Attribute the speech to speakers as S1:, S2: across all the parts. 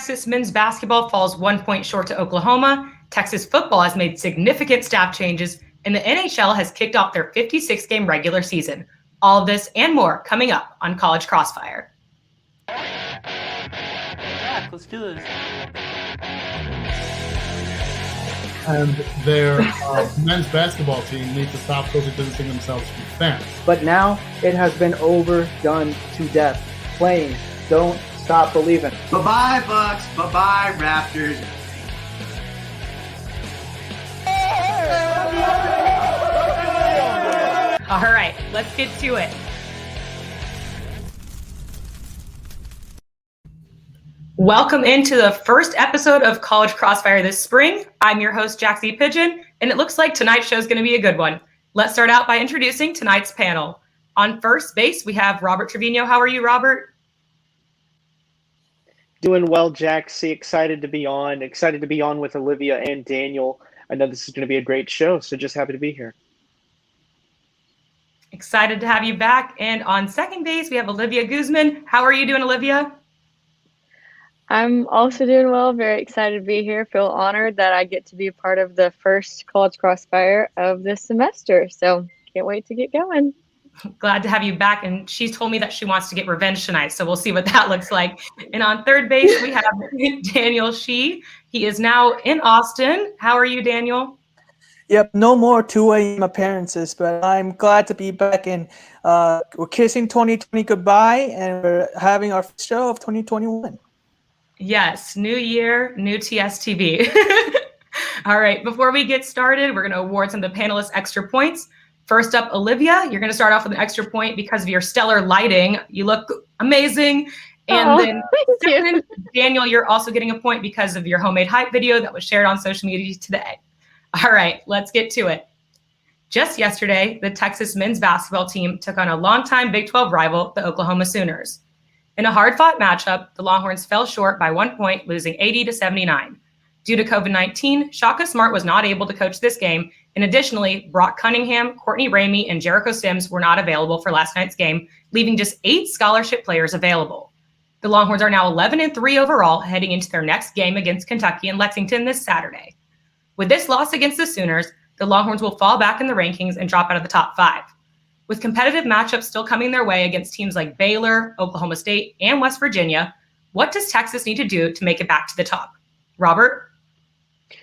S1: Texas men's basketball falls 1 point short to Oklahoma. Texas football has made significant staff changes, and the NHL has kicked off their 56-game regular season. All of this and more coming up on College Crossfire.
S2: Yeah, let's do this.
S3: And their men's basketball team needs to stop social distancing themselves from fans.
S4: But now it has been overdone to death. Playing, don't stop believing.
S5: Bye-bye, Bucks. Bye-bye, Raptors.
S1: All right, let's get to it. Welcome into the first episode of College Crossfire this spring. I'm your host, Jaxie Pidgeon, and it looks like tonight's show is going to be a good one. Let's start out by introducing tonight's panel. On first base, we have Robert Trevino. How are you, Robert?
S4: Doing well, Jaxie. Excited to be on with Olivia and Daniel. I know this is going to be a great show, so just happy to be here.
S1: Excited to have you back. And on second base, we have Olivia Guzman. How are you doing, Olivia?
S6: I'm also doing well. Very excited to be here. Feel honored that I get to be a part of the first College Crossfire of this semester. So can't wait to get going.
S1: Glad to have you back. And she's told me that she wants to get revenge tonight. So we'll see what that looks like. And on third base, we have Daniel Shih. He is now in Austin. How are you, Daniel?
S7: Yep, no more 2 a.m. appearances, but I'm glad to be back in. We're kissing 2020 goodbye, and we're having our first show of 2021.
S1: Yes, new year, new TSTV. All right, before we get started, we're going to award some of the panelists extra points. First up, Olivia, you're going to start off with an extra point because of your stellar lighting. You look amazing. And then second, Daniel, you're also getting a point because of your homemade hype video that was shared on social media today. All right, let's get to it. Just yesterday, the Texas men's basketball team took on a longtime Big 12 rival, the Oklahoma Sooners. In a hard-fought matchup, the Longhorns fell short by 1 point, losing 80-79. Due to COVID-19, Shaka Smart was not able to coach this game, and additionally, Brock Cunningham, Courtney Ramey, and Jericho Sims were not available for last night's game, leaving just 8 scholarship players available. The Longhorns are now 11-3 overall, heading into their next game against Kentucky in Lexington this Saturday. With this loss against the Sooners, the Longhorns will fall back in the rankings and drop out of the top 5. With competitive matchups still coming their way against teams like Baylor, Oklahoma State, and West Virginia, what does Texas need to do to make it back to the top? Robert?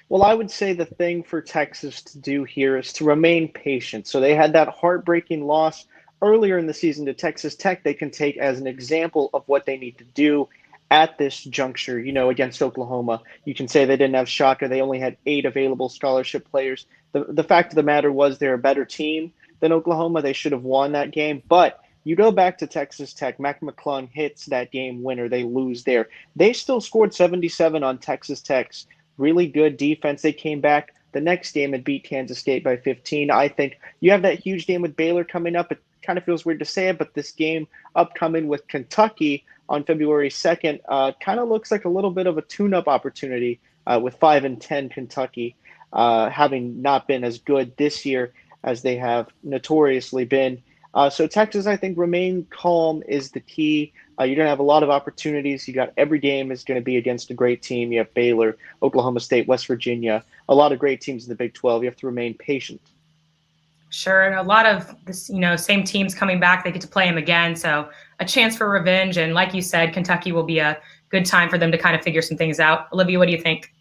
S4: Well, I would say the thing for Texas to do here is to remain patient. So they had that heartbreaking loss earlier in the season to Texas Tech. They can take as an example of what they need to do at this juncture, against Oklahoma. You can say they didn't have Shaka. They only had 8 available scholarship players. The fact of the matter was they're a better team than Oklahoma. They should have won that game. But you go back to Texas Tech, Mac McClung hits that game winner. They lose there. They still scored 77 on Texas Tech's really good defense. They came back the next game and beat Kansas State by 15. I think you have that huge game with Baylor coming up. It kind of feels weird to say it, but this game upcoming with Kentucky on February 2nd kind of looks like a little bit of a tune-up opportunity with 5-10 Kentucky having not been as good this year as they have notoriously been. So Texas, I think, remain calm is the key. You're going to have a lot of opportunities. You got every game is going to be against a great team. You have Baylor, Oklahoma State, West Virginia, a lot of great teams in the Big 12. You have to remain patient.
S1: Sure, and a lot of this, same teams coming back. They get to play them again, so a chance for revenge. And like you said, Kentucky will be a good time for them to kind of figure some things out. Olivia, what do you think?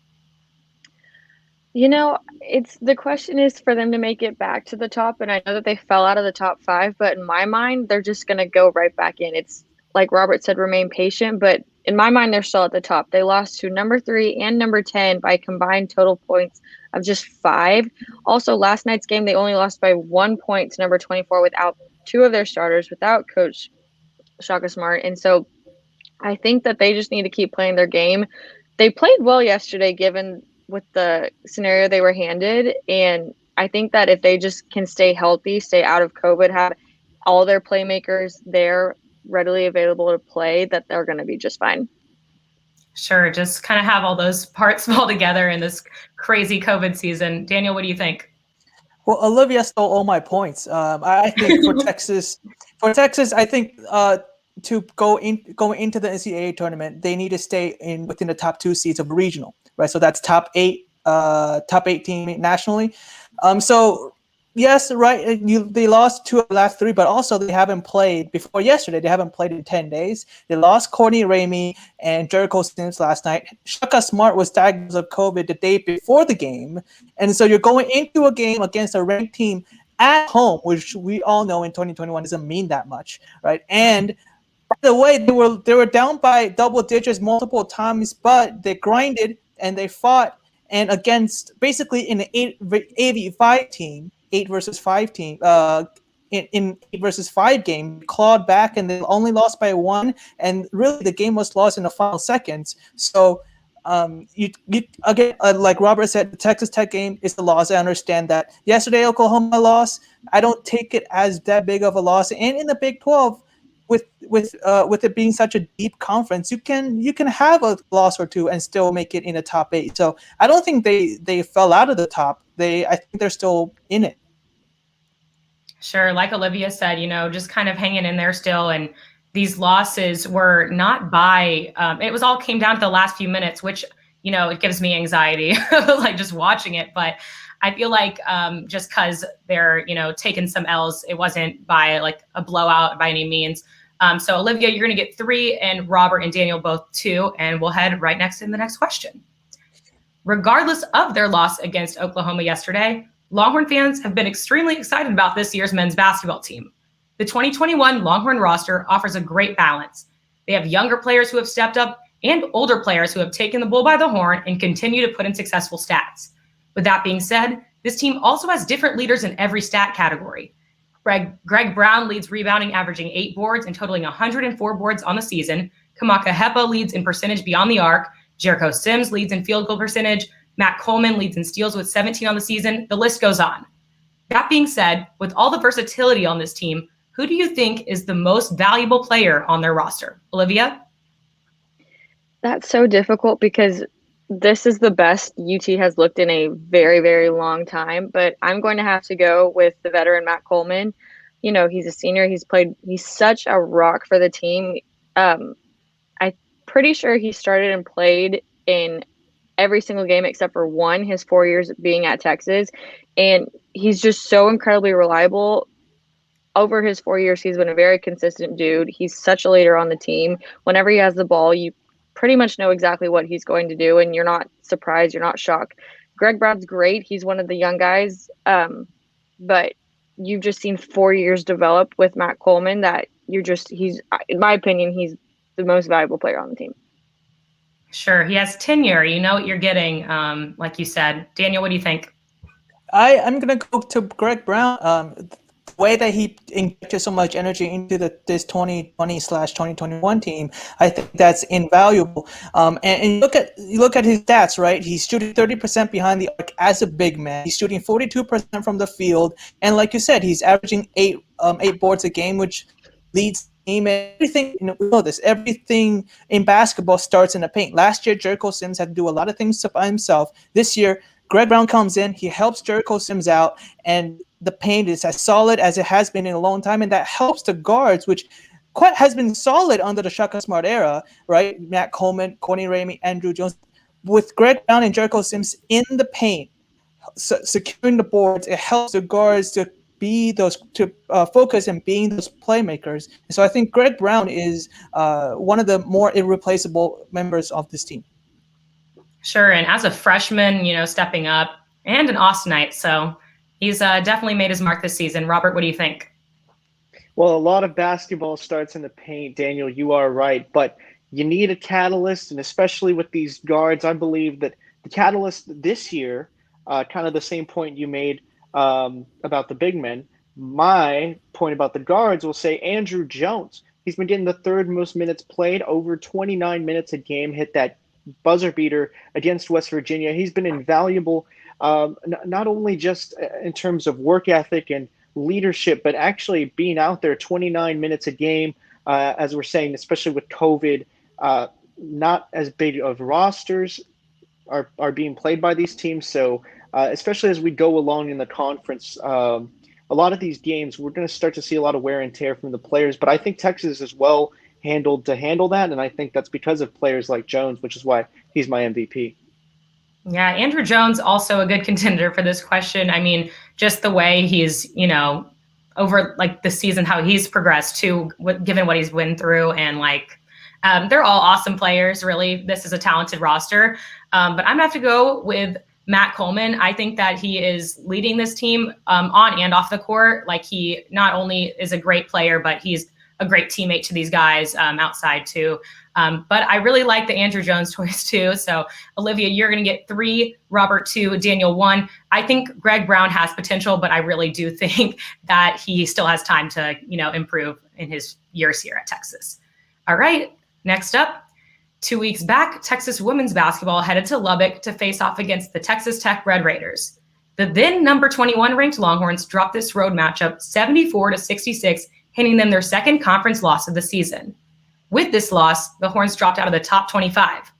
S6: The question is for them to make it back to the top, and I know that they fell out of the top 5, but in my mind, they're just going to go right back in. It's like Robert said, remain patient, but in my mind, they're still at the top. They lost to number 3 and number 10 by combined total points of just 5. Also, last night's game, they only lost by 1 point to number 24 without 2 of their starters, without Coach Shaka Smart. And so I think that they just need to keep playing their game. They played well yesterday, given with the scenario they were handed. And I think that if they just can stay healthy, stay out of COVID, have all their playmakers there readily available to play, that they're going to be just fine.
S1: Sure, just kind of have all those parts fall together in this crazy COVID season. Daniel, what do you think?
S7: Well, Olivia stole all my points. I think for Texas, I think to go into the NCAA tournament, they need to stay within the top 2 seeds of regional, right? So that's top 8 team nationally. So yes, right. They lost 2 of the last 3, but also they haven't played before yesterday. They haven't played in 10 days. They lost Courtney Ramey and Jericho Sims last night. Shaka Smart was diagnosed with COVID the day before the game, and so you're going into a game against a ranked team at home, which we all know in 2021 doesn't mean that much, right? And by the way, they were down by double digits multiple times, but they grinded and they fought, and against basically in an 8v5 team, 8 versus 5 team, in 8 versus 5 game, clawed back and they only lost by 1, and really the game was lost in the final seconds. So you again, like Robert said, the Texas Tech game is the loss. I understand that. Yesterday, Oklahoma lost. I don't take it as that big of a loss. And in the Big 12, with it being such a deep conference, you can have a loss or 2 and still make it in the top 8. So I don't think they fell out of the top. I think they're still in it.
S1: Sure, like Olivia said, just kind of hanging in there still, and these losses were not by. It was all came down to the last few minutes, which it gives me anxiety, like just watching it. But I feel like just because they're taking some L's, it wasn't by like a blowout by any means. So Olivia, you're going to get 3, and Robert and Daniel both 2, and we'll head right next in the next question. Regardless of their loss against Oklahoma yesterday, Longhorn fans have been extremely excited about this year's men's basketball team. The 2021 Longhorn roster offers a great balance. They have younger players who have stepped up and older players who have taken the bull by the horn and continue to put in successful stats. With that being said, this team also has different leaders in every stat category. Greg Brown leads rebounding, averaging 8 boards and totaling 104 boards on the season. Kamaka Hepa leads in percentage beyond the arc. Jericho Sims leads in field goal percentage. Matt Coleman leads in steals with 17 on the season. The list goes on. That being said, with all the versatility on this team, who do you think is the most valuable player on their roster? Olivia?
S6: That's so difficult because this is the best UT has looked in a very, very long time, but I'm going to have to go with the veteran Matt Coleman. He's a senior. He's such a rock for the team. I'm pretty sure he started and played in every single game except for 1, his 4 years being at Texas. And he's just so incredibly reliable. Over his 4 years, he's been a very consistent dude. He's such a leader on the team. Whenever he has the ball, you pretty much know exactly what he's going to do, and you're not surprised, you're not shocked. Greg Brown's great. He's one of the young guys. But you've just seen 4 years develop with Matt Coleman that he's, in my opinion, he's the most valuable player on the team.
S1: Sure. He has tenure. You know what you're getting, like you said. Daniel, what do you think?
S7: I'm going to go to Greg Brown. The way that he injected so much energy into this 2020/2021 team, I think that's invaluable. And you look at his stats, right? He's shooting 30% behind the arc as a big man. He's shooting 42% from the field, and like you said, he's averaging 8 boards a game, which leads the team. Everything, we know this. Everything in basketball starts in the paint. Last year, Jericho Sims had to do a lot of things by himself. This year, Greg Brown comes in, he helps Jericho Sims out, and the paint is as solid as it has been in a long time, and that helps the guards, which has been solid under the Shaka Smart era, right? Matt Coleman, Courtney Ramey, Andrew Jones. With Greg Brown and Jericho Sims in the paint, securing the boards, it helps the guards to focus and being those playmakers. And so I think Greg Brown is one of the more irreplaceable members of this team.
S1: Sure, and as a freshman, stepping up, and an Austinite, so he's definitely made his mark this season. Robert, what do you think?
S4: Well, a lot of basketball starts in the paint, Daniel. You are right, but you need a catalyst, and especially with these guards, I believe that the catalyst this year, kind of the same point you made about the big men, my point about the guards will say Andrew Jones. He's been getting the 3rd most minutes played, over 29 minutes a game, hit that buzzer beater against West Virginia. He's been invaluable, not only just in terms of work ethic and leadership, but actually being out there 29 minutes a game, as we're saying, especially with COVID, not as big of rosters are being played by these teams. So especially as we go along in the conference, a lot of these games, we're going to start to see a lot of wear and tear from the players. But I think Texas as well handled to handle that. And I think that's because of players like Jones, which is why he's my MVP.
S1: Yeah, Andrew Jones also a good contender for this question. I mean, just the way he's, over like the season, how he's progressed too, given what he's been through, and they're all awesome players. Really, this is a talented roster. But I'm gonna have to go with Matt Coleman. I think that he is leading this team on and off the court. Like, he not only is a great player, but he's a great teammate to these guys outside too. But I really like the Andrew Jones choice too. So Olivia, you're going to get 3, Robert 2, Daniel 1. I think Greg Brown has potential, but I really do think that he still has time to, improve in his years here at Texas. All right, next up. 2 weeks back, Texas women's basketball headed to Lubbock to face off against the Texas Tech Red Raiders. The then number 21 ranked Longhorns dropped this road matchup 74-66, handing them their second conference loss of the season. With this loss, the Horns dropped out of the top 25.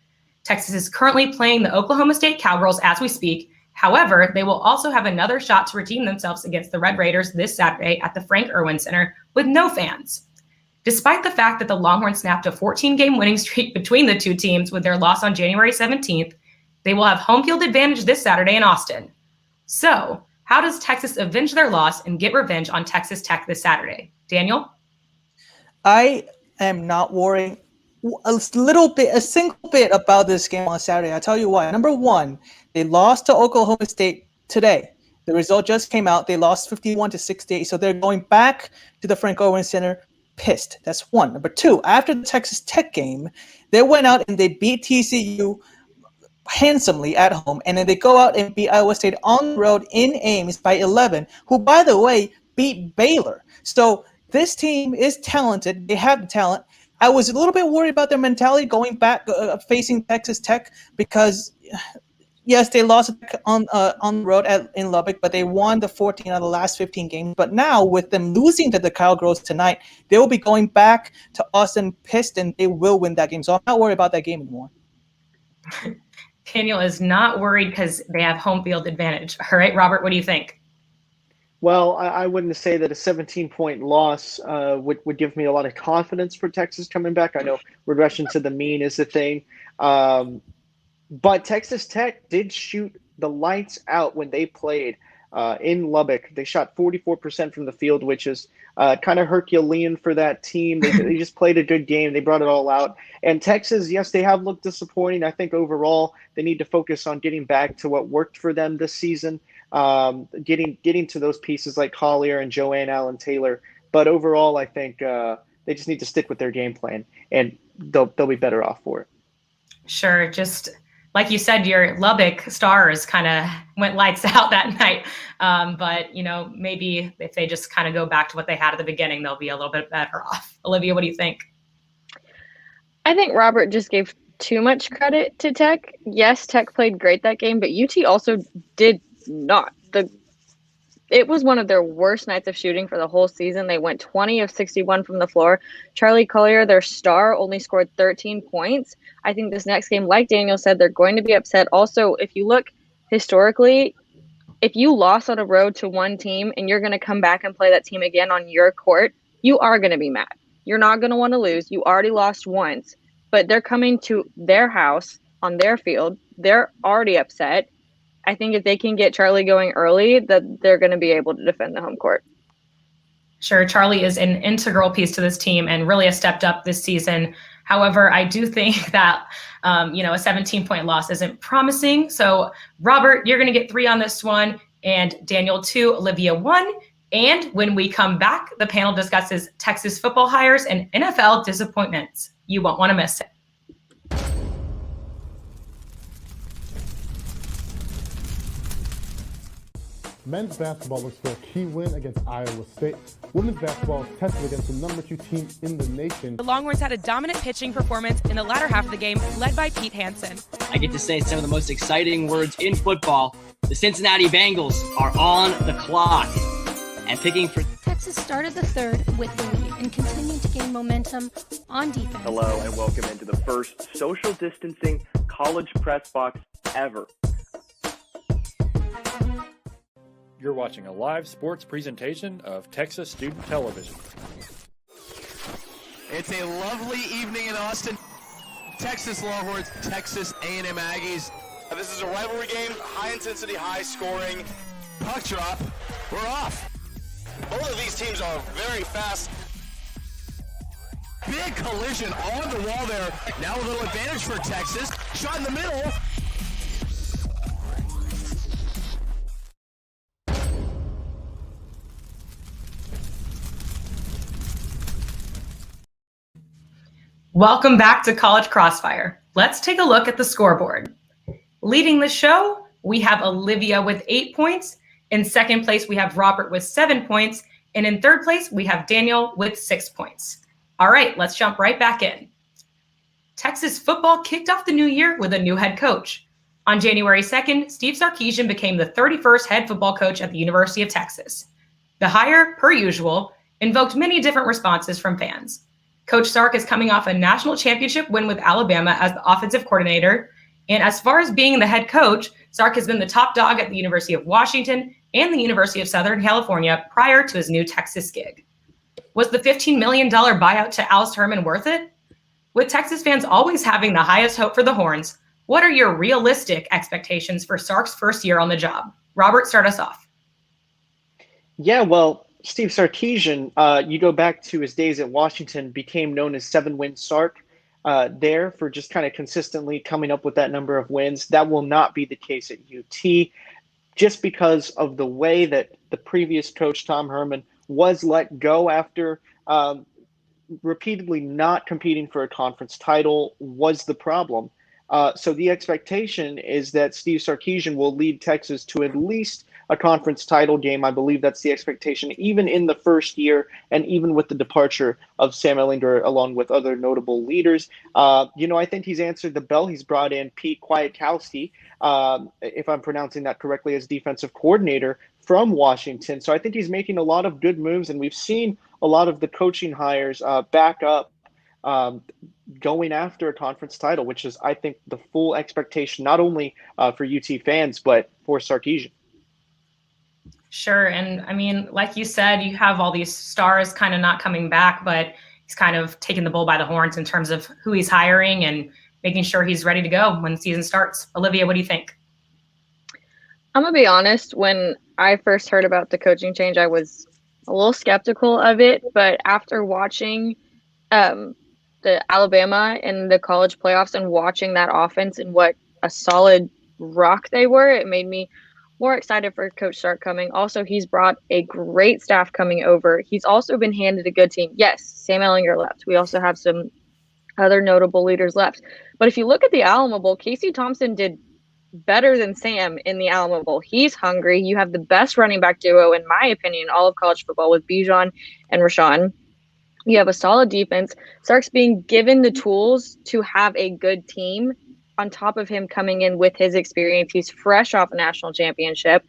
S1: Texas is currently playing the Oklahoma State Cowgirls as we speak. However, they will also have another shot to redeem themselves against the Red Raiders this Saturday at the Frank Irwin Center with no fans. Despite the fact that the Longhorns snapped a 14-game winning streak between the two teams with their loss on January 17th, they will have home field advantage this Saturday in Austin. So, how does Texas avenge their loss and get revenge on Texas Tech this Saturday? Daniel?
S7: I am not worrying a single bit about this game on Saturday. I'll tell you why. Number one, they lost to Oklahoma State today. The result just came out. They lost 51-68. So they're going back to the Frank Irwin Center pissed. That's one. Number two, after the Texas Tech game, they went out and they beat TCU handsomely at home. And then they go out and beat Iowa State on the road in Ames by 11, who, by the way, beat Baylor. So this team is talented. They have the talent. I was a little bit worried about their mentality going back, facing Texas Tech, because yes, they lost on the road in Lubbock, but they won the 14 out of the last 15 games. But now, with them losing to the Cowgirls tonight, they will be going back to Austin pissed, and they will win that game. So I'm not worried about that game anymore.
S1: Daniel is not worried because they have home field advantage. All right, Robert, what do you think?
S4: Well, I wouldn't say that a 17-point loss would give me a lot of confidence for Texas coming back. I know regression to the mean is a thing. But Texas Tech did shoot the lights out when they played in Lubbock. They shot 44% from the field, which is kind of Herculean for that team. They just played a good game. They brought it all out. And Texas, yes, they have looked disappointing. I think overall they need to focus on getting back to what worked for them this season. Getting to those pieces like Collier and Joanne Allen Taylor, but overall I think they just need to stick with their game plan, and they'll be better off for it.
S1: Sure, just like you said, your Lubbock Stars kind of went lights out that night, but maybe if they just kind of go back to what they had at the beginning, they'll be a little bit better off. Olivia, what do you think?
S6: I think Robert just gave too much credit to Tech. Yes, Tech played great that game, but UT also did not. It was one of their worst nights of shooting for the whole season. They went 20 of 61 from the floor. Charlie Collier, their star, only scored 13 points. I think this next game, like Daniel said, they're going to be upset. Also, if you look historically, if you lost on a road to one team and you're going to come back and play that team again on your court, you are going to be mad. You're not going to want to lose. You already lost once, but they're coming to their house on their field. They're already upset. I think if they can get Charlie going early, that they're going to be able to defend the home court.
S1: Sure, Charlie is an integral piece to this team and really has stepped up this season. However, I do think that, a 17-point loss isn't promising. So, Robert, you're going to get 3 on this one, and Daniel 2, Olivia 1. And when we come back, the panel discusses Texas football hires and NFL disappointments. You won't want to miss it.
S3: Men's basketball looks for a key win against Iowa State. Women's basketball is tested against the number 2 team in the nation.
S2: The Longhorns had a dominant pitching performance in the latter half of the game, led by Pete Hansen.
S8: I get to say some of the most exciting words in football. The Cincinnati Bengals are on the clock. And picking for
S9: Texas started the third with the lead and continued to gain momentum on defense.
S10: Hello and welcome into the first social distancing college press box ever.
S11: You're watching a live sports presentation of Texas Student Television.
S12: It's a lovely evening in Austin. Texas Longhorns, Texas A&M Aggies.
S13: This is a rivalry game, high intensity, high scoring.
S12: Puck drop, we're off.
S13: Both of these teams are very fast.
S12: Big collision on the wall there. Now a little advantage for Texas. Shot in the middle.
S1: Welcome back to College Crossfire. Let's take a look at the scoreboard. Leading the show, we have Olivia with 8 points. In second place, we have Robert with 7 points. And in third place, we have Daniel with 6 points. All right, let's jump right back in. Texas football kicked off the new year with a new head coach. On January 2nd, Steve Sarkisian became the 31st head football coach at the University of Texas. The hire, per usual, invoked many different responses from fans. Coach Sark is coming off a national championship win with Alabama as the offensive coordinator. And as far as being the head coach, Sark has been the top dog at the University of Washington and the University of Southern California prior to his new Texas gig. Was the $15 million buyout to Alistair Herman worth it? With Texas fans always having the highest hope for the Horns, what are your realistic expectations for Sark's first year on the job? Robert, start us off.
S4: Yeah, well, Steve Sarkisian, you go back to his days at Washington, became known as 7-win Sark there for just kind of consistently coming up with that number of wins. That will not be the case at UT just because of the way that the previous coach, Tom Herman, was let go after repeatedly not competing for a conference title was the problem. So the expectation is that Steve Sarkisian will lead Texas to at least a conference title game. I believe that's the expectation, even in the first year, and even with the departure of Sam Ehlinger, along with other notable leaders. I think he's answered the bell. He's brought in Pete Kwiatkowski, if I'm pronouncing that correctly, as defensive coordinator from Washington. So I think he's making a lot of good moves, and we've seen a lot of the coaching hires back up going after a conference title, which is, I think, the full expectation, not only for UT fans, but for Sarkisian.
S1: Sure. And I mean, like you said, you have all these stars kind of not coming back, but he's kind of taking the bull by the horns in terms of who he's hiring and making sure he's ready to go when the season starts. Olivia, what do you think?
S6: I'm going to be honest. When I first heard about the coaching change, I was a little skeptical of it. But after watching the Alabama and the college playoffs and watching that offense and what a solid rock they were, it made me more excited for Coach Sark coming. Also, he's brought a great staff coming over. He's also been handed a good team. Yes, Sam Ehlinger left. We also have some other notable leaders left. But if you look at the Alamo Bowl, Casey Thompson did better than Sam in the Alamo Bowl. He's hungry. You have the best running back duo, in my opinion, all of college football with Bijan and Rashawn. You have a solid defense. Sark's being given the tools to have a good team. On top of him coming in with his experience, he's fresh off a national championship.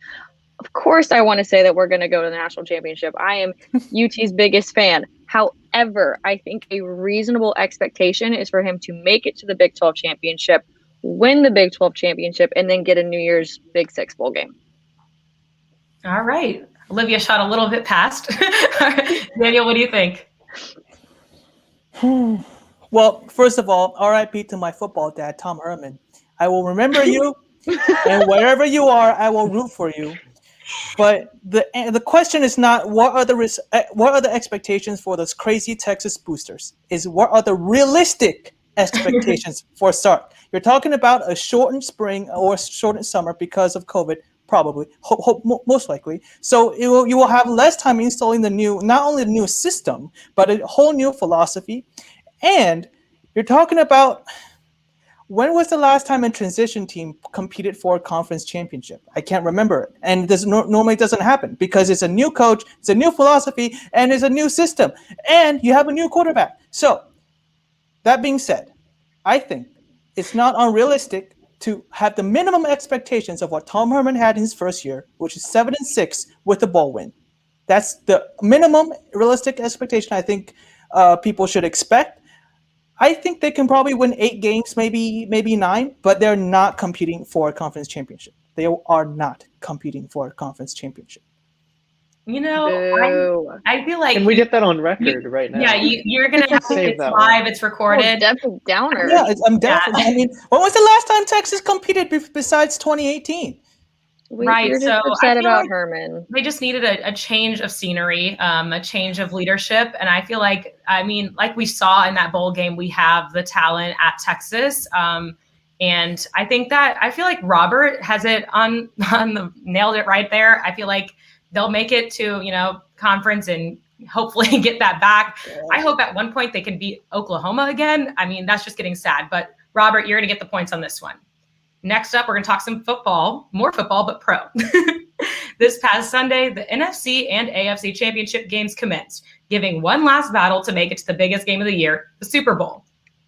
S6: Of course, I want to say that we're going to go to the national championship. I am UT's biggest fan. However, I think a reasonable expectation is for him to make it to the Big 12 championship, win the Big 12 championship, and then get a New Year's Big 6 bowl game.
S1: All right. Olivia shot a little bit past. Daniel, what do you think?
S7: Well, first of all, RIP to my football dad, Tom Herman. I will remember you, and wherever you are, I will root for you. But the question is not what are the expectations for those crazy Texas boosters? Is what are the realistic expectations for Sark? You're talking about a shortened spring or shortened summer because of COVID, probably, most likely. So you will have less time installing not only the new system, but a whole new philosophy. And you're talking about, when was the last time a transition team competed for a conference championship? I can't remember it. And this normally doesn't happen because it's a new coach, it's a new philosophy, and it's a new system. And you have a new quarterback. So that being said, I think it's not unrealistic to have the minimum expectations of what Tom Herman had in his first year, which is 7-6 with a bowl win. That's the minimum realistic expectation I think people should expect. I think they can probably win 8 games, maybe 9, but they're not competing for a conference championship. They are not competing for a conference championship.
S1: You know,
S6: Boo.
S1: I feel like
S4: Can we get that on record right now?
S1: Yeah, you're gonna have to.
S4: Save
S1: It's
S4: that
S1: live.
S4: one.
S1: It's recorded.
S6: Debbie Downer.
S7: Yeah, I'm definitely. I mean, when was the last time Texas competed besides 2018?
S1: Right.
S6: You're just
S1: So I
S6: upset
S1: feel
S6: about
S1: like
S6: Herman.
S1: they just needed a change of scenery, a change of leadership. And I feel like, I mean, like we saw in that bowl game, we have the talent at Texas. And I think that I feel like Robert has it on the nailed it right there. I feel like they'll make it to, conference and hopefully get that back. I hope at one point they can beat Oklahoma again. I mean, that's just getting sad. But Robert, you're going to get the points on this one. Next up, we're going to talk some football, more football, but pro. This past Sunday, the NFC and AFC championship games commenced, giving one last battle to make it to the biggest game of the year, the Super Bowl.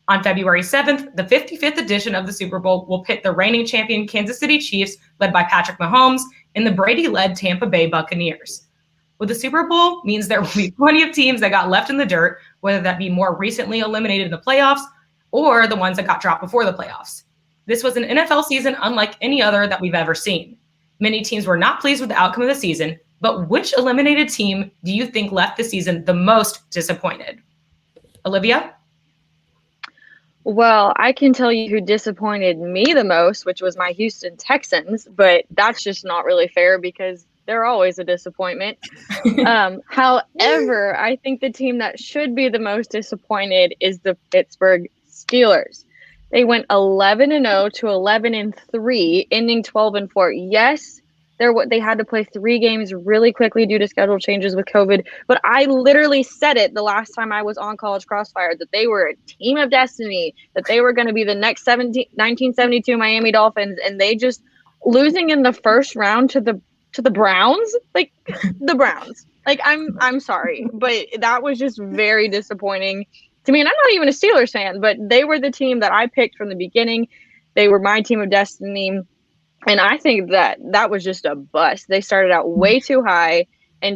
S1: On February 7th, the 55th edition of the Super Bowl will pit the reigning champion Kansas City Chiefs, led by Patrick Mahomes, and the Brady-led Tampa Bay Buccaneers. With the Super Bowl means there will be plenty of teams that got left in the dirt, whether that be more recently eliminated in the playoffs or the ones that got dropped before the playoffs. This was an NFL season unlike any other that we've ever seen. Many teams were not pleased with the outcome of the season, but which eliminated team do you think left the season the most disappointed? Olivia?
S6: Well, I can tell you who disappointed me the most, which was my Houston Texans, but that's just not really fair because they're always a disappointment. However, I think the team that should be the most disappointed is the Pittsburgh Steelers. They went 11-0 to 11-3, ending 12-4. Yes, they had to play 3 games really quickly due to schedule changes with COVID. But I literally said it the last time I was on College Crossfire that they were a team of destiny, that they were going to be the next 1972 Miami Dolphins, and they just losing in the first round to the Browns, like the Browns. Like I'm sorry, but that was just very disappointing to me. And I'm not even a Steelers fan, but they were the team that I picked from the beginning. They were my team of destiny. And I think that was just a bust. They started out way too high and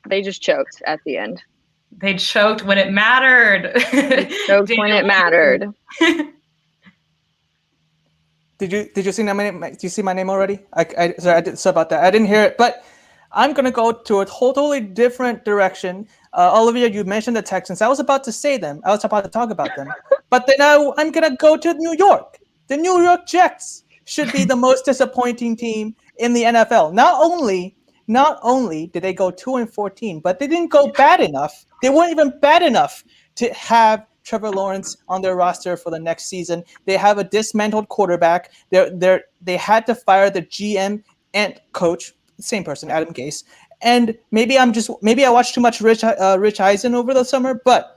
S6: they just choked at the end.
S1: They choked when it mattered.
S6: They choked when it mattered.
S7: Did you see my name? Do you see my name already? Sorry about that. I didn't hear it, but I'm gonna go to a totally different direction. Olivia, you mentioned the Texans. I was about to say them. I was about to talk about them, but then I'm gonna go to New York. The New York Jets should be the most disappointing team in the NFL. Not only did they go 2-14, but they didn't go bad enough. They weren't even bad enough to have Trevor Lawrence on their roster for the next season. They have a dismantled quarterback. They had to fire the GM and coach, same person, Adam Gase. And maybe I watched too much Rich Eisen over the summer, but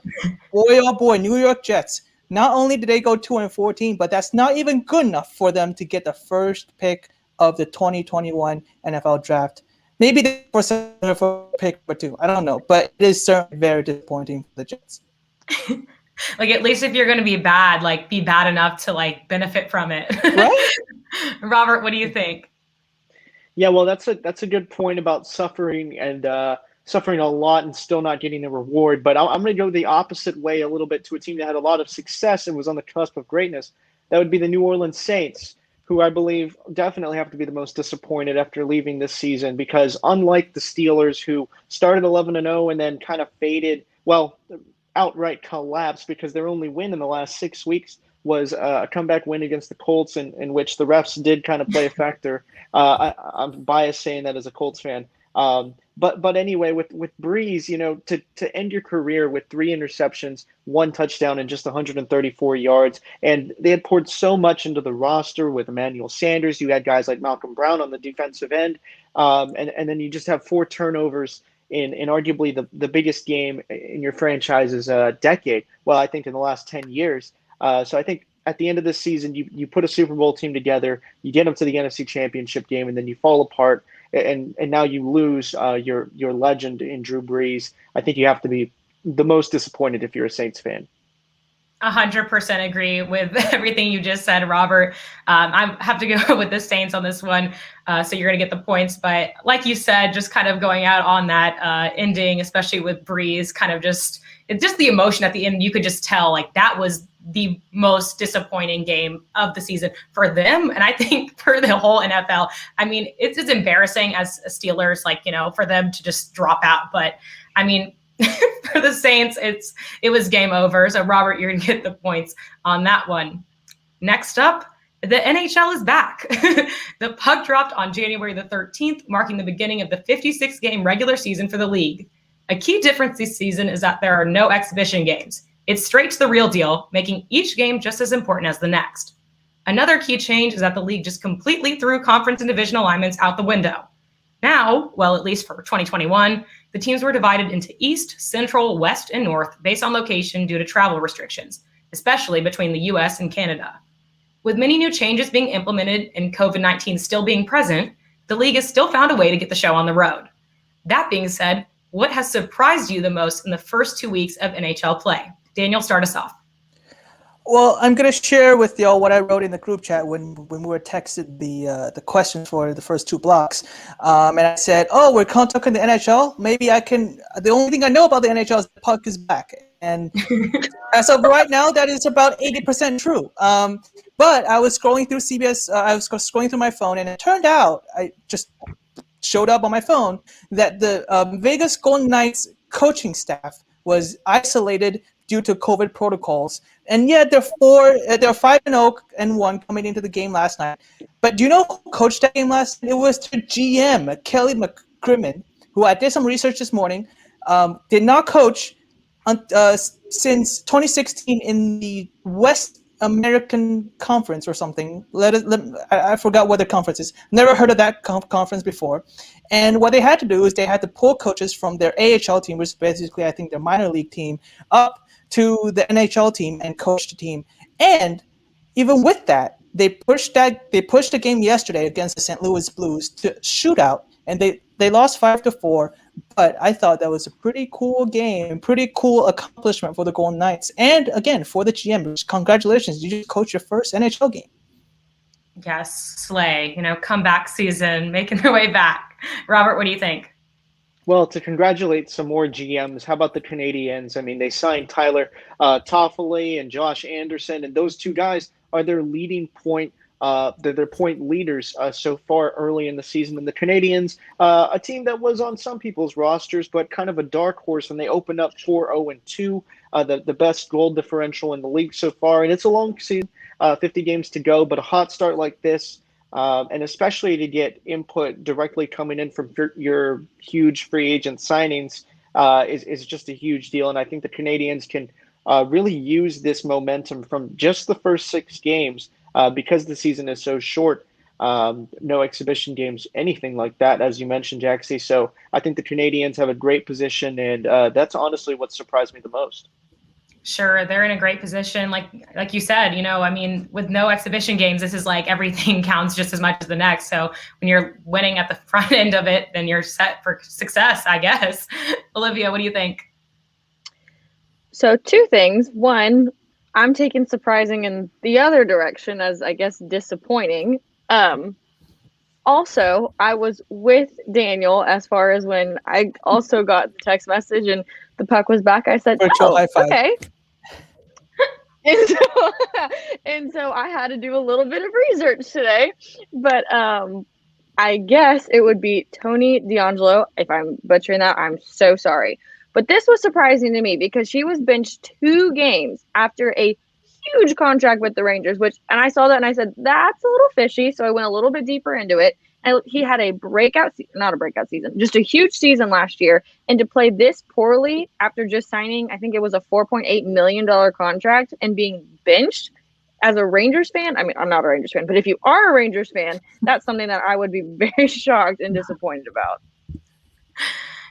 S7: boy, oh boy, New York Jets. Not only did they go 2-14, but that's not even good enough for them to get the first pick of the 2021 NFL draft. Maybe they were for pick or 2. I don't know, but it is certainly very disappointing for the Jets.
S1: Like, at least if you're going to be bad, like, be bad enough to, like, benefit from it.
S7: Right?
S1: Robert, what do you think?
S4: Yeah, well, that's a good point about suffering and suffering a lot and still not getting a reward. But I'm going to go the opposite way a little bit to a team that had a lot of success and was on the cusp of greatness. That would be the New Orleans Saints, who I believe definitely have to be the most disappointed after leaving this season, because unlike the Steelers, who started 11-0 and then kind of faded, well, outright collapsed because their only win in the last 6 weeks was a comeback win against the Colts, in which the refs did kind of play a factor. I'm biased saying that as a Colts fan. But anyway, with Breeze, to end your career with 3 interceptions, 1 touchdown, and just 134 yards, and they had poured so much into the roster with Emmanuel Sanders. You had guys like Malcolm Brown on the defensive end, and then you just have 4 turnovers in arguably the biggest game in your franchise's decade. Well, I think in the last 10 years. So I think at the end of this season, you put a Super Bowl team together, you get them to the NFC Championship game, and then you fall apart, and now you lose your legend in Drew Brees. I think you have to be the most disappointed if you're a Saints fan.
S1: 100% agree with everything you just said, Robert. I have to go with the Saints on this one, so you're going to get the points. But like you said, just kind of going out on that ending, especially with Breeze, kind of just the emotion at the end. You could just tell like that was the most disappointing game of the season for them, and I think for the whole NFL. I mean, it's just embarrassing as Steelers, like, for them to just drop out. But I mean, for the Saints, it was game over. So Robert, you're gonna get the points on that one. Next up, the NHL is back. The puck dropped on January the 13th, marking the beginning of the 56-game regular season for the league. A key difference this season is that there are no exhibition games. It's straight to the real deal, making each game just as important as the next. Another key change is that the league just completely threw conference and division alignments out the window. Now, well, at least for 2021, the teams were divided into East, Central, West, and North based on location due to travel restrictions, especially between the US and Canada. With many new changes being implemented and COVID-19 still being present, the league has still found a way to get the show on the road. That being said, what has surprised you the most in the first 2 weeks of NHL play? Daniel, start us off.
S7: Well, I'm going to share with y'all what I wrote in the group chat when we were texted the questions for the first two blocks. And I said, we're talking the NHL? Maybe I can – the only thing I know about the NHL is the puck is back. And as of right now, that is about 80% true. But I was scrolling through CBS. I was scrolling through my phone, and it turned out I just showed up on my phone that the Vegas Golden Knights coaching staff was isolated due to COVID protocols, and yet they're 5-0-1 coming into the game last night. But do you know who coached that game last night? It was the GM, Kelly McCrimmon, who I did some research this morning, did not coach since 2016 in the West American Conference or something. I forgot what the conference is. Never heard of that conference before. And what they had to do is they had to pull coaches from their AHL team, which is basically, I think, their minor league team, up to the NHL team and coach the team. And even with that, they pushed the game yesterday against the St. Louis Blues to shootout, and they lost 5-4. But I thought that was a pretty cool game, pretty cool accomplishment for the Golden Knights. And again, for the GM, congratulations, you just coached your first NHL game.
S1: Yes, slay, comeback season, making their way back. Robert, what do you think?
S4: Well, to congratulate some more GMs, how about the Canadiens? I mean, they signed Tyler Toffoli and Josh Anderson, and those two guys are their leading point. They're their point leaders so far early in the season. And the Canadiens, a team that was on some people's rosters, but kind of a dark horse, and they opened up 4-0-2, the best goal differential in the league so far. And it's a long season, 50 games to go, but a hot start like this, and especially to get input directly coming in from your huge free agent signings is just a huge deal. And I think the Canadiens can really use this momentum from just the first 6 games because the season is so short. No exhibition games, anything like that, as you mentioned, Jaxie. So I think the Canadiens have a great position, and that's honestly what surprised me the most.
S1: Sure, they're in a great position. Like you said, I mean, with no exhibition games, this is like everything counts just as much as the next. So when you're winning at the front end of it, then you're set for success, I guess. Olivia, what do you think?
S6: So 2 things. One, I'm taking surprising in the other direction as, I guess, disappointing. Also, I was with Daniel as far as when I also got the text message and the puck was back. I said, okay. And so I had to do a little bit of research today, but I guess it would be Tony DeAngelo. If I'm butchering that, I'm so sorry. But this was surprising to me because she was benched 2 games after a huge contract with the Rangers, and I saw that and I said, that's a little fishy. So I went a little bit deeper into it. And he had not a breakout season, just a huge season last year. And to play this poorly after just signing, I think it was a $4.8 million contract and being benched as a Rangers fan. I mean, I'm not a Rangers fan, but if you are a Rangers fan, that's something that I would be very shocked and disappointed about.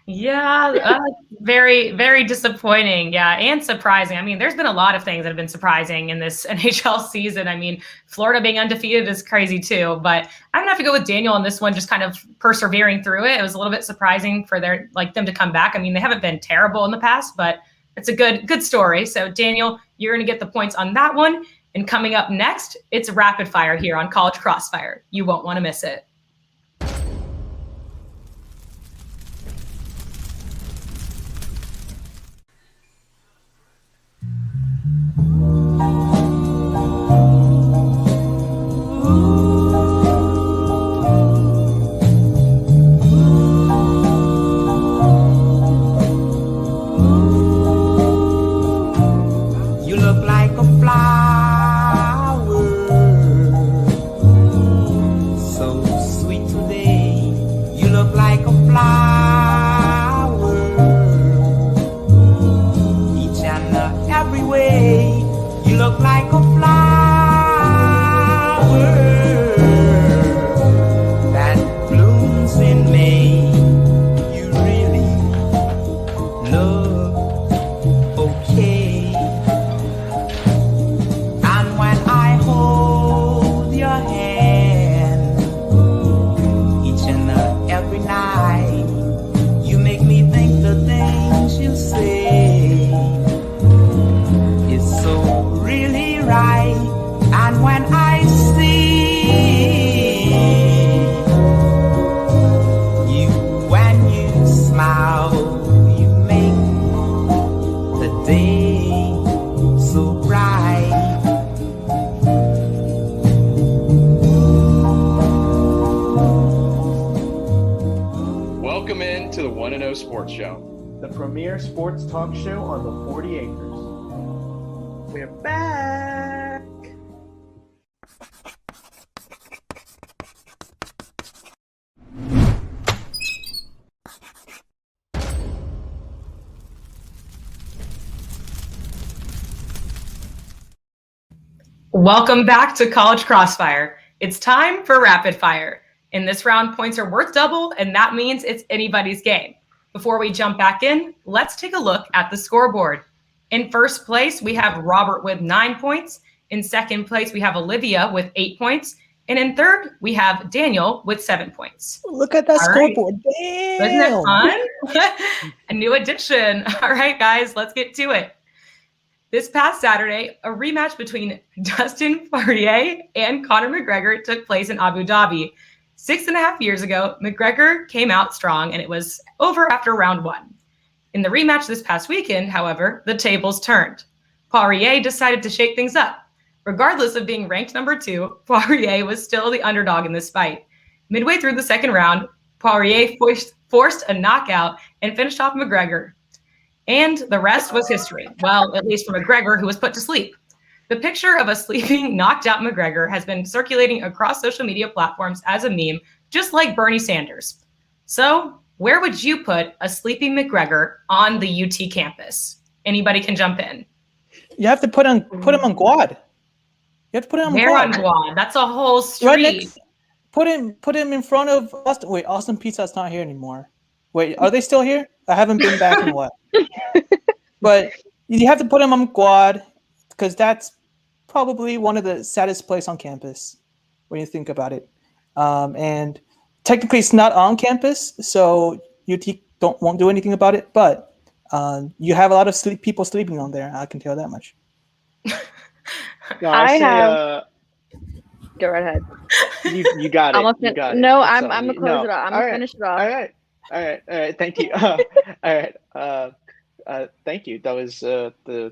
S1: Yeah, very, very disappointing. Yeah, and surprising. I mean, there's been a lot of things that have been surprising in this NHL season. I mean, Florida being undefeated is crazy too, but I'm gonna have to go with Daniel on this one, just kind of persevering through it. It was a little bit surprising for them to come back. I mean, they haven't been terrible in the past, but It's a good story. So Daniel, you're going to get the points on that one. And coming up next, it's rapid fire here on College Crossfire. You won't want to miss it.
S14: You look like a flower, so sweet today. You look like a flower, each and every way. You look like a flower that blooms in May. You really look okay. And when I hold your hand each and every night, you make me think the things you say is so really right. And when I see you when you smile, you make the day so bright.
S11: Welcome in to the 1-0 Sports Show.
S4: The premier sports talk show on the 40 acres. We're back.
S1: Welcome back to College Crossfire. It's time for rapid fire. In this round, points are worth double, and that means it's anybody's game. Before we jump back in, let's take a look at the scoreboard. In first place, we have Robert with 9 points. In second place, we have Olivia with 8 points. And in third, we have Daniel with 7 points.
S7: Look at that
S1: All right.
S7: scoreboard. Damn.
S1: Isn't that fun? A new addition. All right, guys, let's get to it. This past Saturday, a rematch between Dustin Poirier and Conor McGregor took place in Abu Dhabi. 6.5 years ago, McGregor came out strong, and it was over after round 1. In the rematch this past weekend, however, the tables turned. Poirier decided to shake things up. Regardless of being ranked number 2, Poirier was still the underdog in this fight. Midway through the second round, Poirier forced a knockout and finished off McGregor. And the rest was history. Well, at least for McGregor, who was put to sleep. The picture of a sleeping, knocked out McGregor has been circulating across social media platforms as a meme, just like Bernie Sanders. So, where would you put a sleeping McGregor on the UT campus? Anybody can jump in.
S7: You have to put him on Guad. You have to put him on
S1: Where
S7: Guad.
S1: on Guad? That's a whole street.
S7: Right next, put him in front of Austin. Wait, Austin Pizza's not here anymore. Wait, are they still here? I haven't been back in a while. But you have to put him on Guad because that's probably one of the saddest places on campus when you think about it. And technically, it's not on campus, so UT won't do anything about it. But you have a lot of people sleeping on there. I can tell that much.
S4: No,
S6: Go right ahead.
S4: You got it. You got it.
S6: No,
S4: It's
S6: I'm
S4: on
S6: gonna
S4: you.
S6: close
S4: No.
S6: it off. I'm
S4: All
S6: gonna
S4: right.
S6: finish it off.
S4: All right. Thank you. All right. Thank you. That was the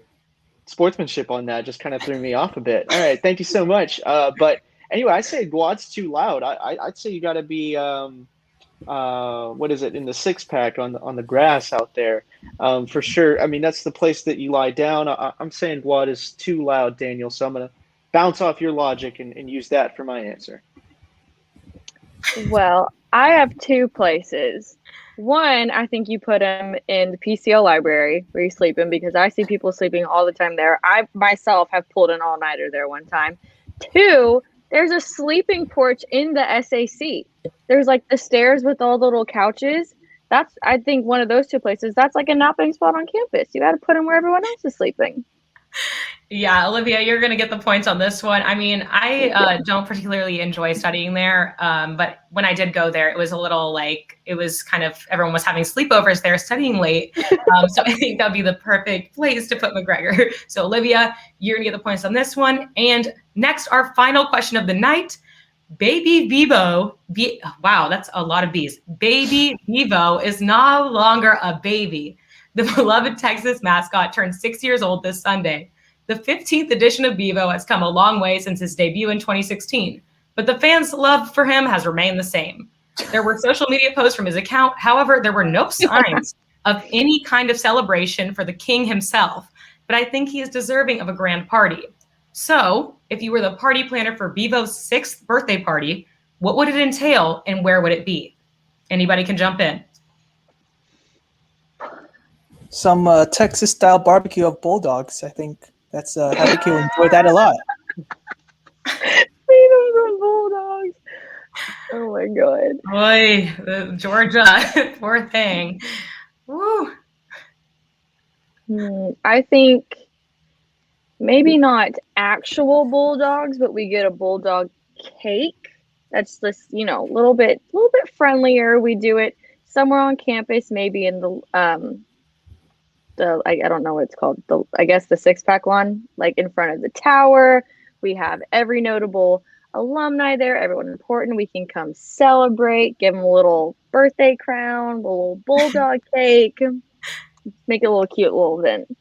S4: sportsmanship on that just kind of threw me off a bit. All right. Thank you so much. But anyway, I say Guad's too loud. I'd say you got to be what is it in the 6-pack on the grass out there for sure. I mean, that's the place that you lie down. I'm saying Guad is too loud, Daniel. So I'm gonna bounce off your logic and use that for my answer.
S6: Well, I have 2 places. One, I think you put him in the PCL library where you sleep in because I see people sleeping all the time there. I myself have pulled an all-nighter there one time. 2, there's a sleeping porch in the SAC. There's like the stairs with all the little couches. That's, I think, one of those 2 places. That's like a napping spot on campus. You got to put him where everyone else is sleeping.
S1: Yeah, Olivia, you're going to get the points on this one. I mean, I don't particularly enjoy studying there, but when I did go there, it was a little like, it was kind of, everyone was having sleepovers there studying late. So I think that'd be the perfect place to put McGregor. So Olivia, you're going to get the points on this one. And next, our final question of the night. Baby Bevo, wow, that's a lot of B's. Baby Bevo is no longer a baby. The beloved Texas mascot turned 6 years old this Sunday. The 15th edition of Bevo has come a long way since his debut in 2016, but the fans' love for him has remained the same. There were social media posts from his account. However, there were no signs of any kind of celebration for the king himself, but I think he is deserving of a grand party. So, if you were the party planner for Bevo's 6th birthday party, what would it entail and where would it be? Anybody can jump in.
S7: Some Texas-style barbecue of bulldogs. I think I think you'll enjoy that a lot.
S6: Freedom from bulldogs. Oh my god.
S1: Boy, Georgia, poor thing. Woo.
S6: I think maybe not actual bulldogs, but we get a bulldog cake. That's just, little bit friendlier. We do it somewhere on campus, maybe in the I don't know what it's called. I guess the 6-pack one, like in front of the tower. We have every notable alumni there, everyone important. We can come celebrate, give them a little birthday crown, a little bulldog cake, make it a little cute little event.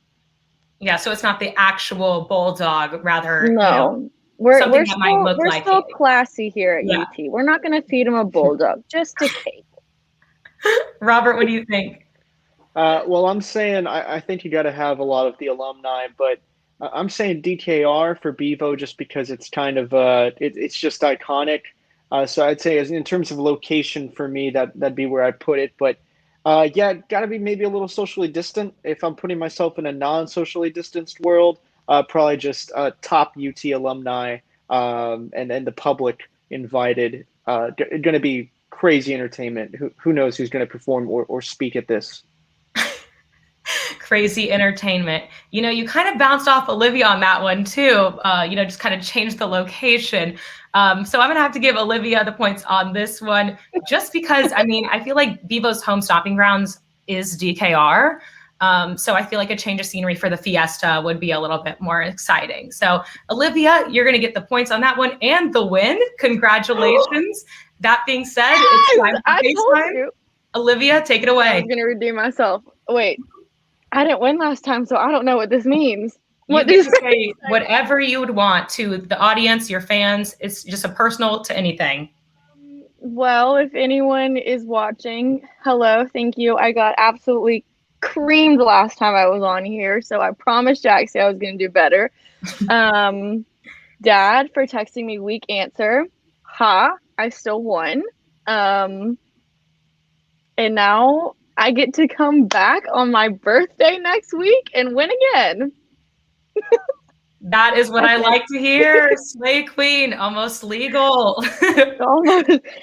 S1: Yeah, so it's not the actual bulldog, rather.
S6: No, we're still classy here at UT. We're not going to feed him a bulldog, just a cake.
S1: Robert, what do you think?
S4: Well, I'm saying I think you got to have a lot of the alumni, but I'm saying DKR for Bevo just because it's kind of it's just iconic. So I'd say in terms of location for me, that'd be where I'd put it. But yeah, got to be maybe a little socially distant. If I'm putting myself in a non-socially distanced world, probably just top UT alumni and the public invited. Going to be crazy entertainment. Who knows who's going to perform or speak at this?
S1: Crazy entertainment. You kind of bounced off Olivia on that one too. Just kind of changed the location. So I'm going to have to give Olivia the points on this one just because, I feel like Bevo's home stomping grounds is DKR. So I feel like a change of scenery for the Fiesta would be a little bit more exciting. So Olivia, you're going to get the points on that one and the win. Congratulations. That being said, it's time for FaceTime. Olivia, take it away.
S6: I'm going to redeem myself. Wait, I didn't win last time, so I don't know what this means.
S1: You can say whatever you would want to the audience, your fans. It's just a personal to anything.
S6: Well, if anyone is watching, hello, thank you. I got absolutely creamed last time I was on here, so I promised Jaxie I was going to do better. Dad, for texting me weak answer. I still won. And now I get to come back on my birthday next week and win again.
S1: That is what I like to hear. Slay Queen, almost legal.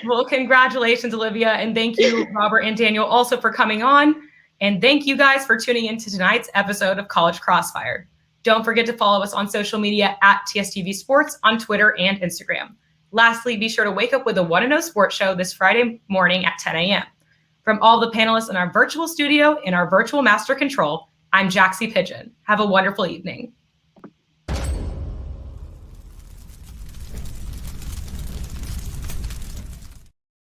S1: Well, congratulations, Olivia. And thank you, Robert and Daniel, also for coming on. And thank you guys for tuning into tonight's episode of College Crossfire. Don't forget to follow us on social media at TSTV Sports on Twitter and Instagram. Lastly, be sure to wake up with the 1-0 Sports Show this Friday morning at 10 a.m. From all the panelists in our virtual studio and our virtual master control, I'm Jaxie Pidgeon. Have a wonderful evening.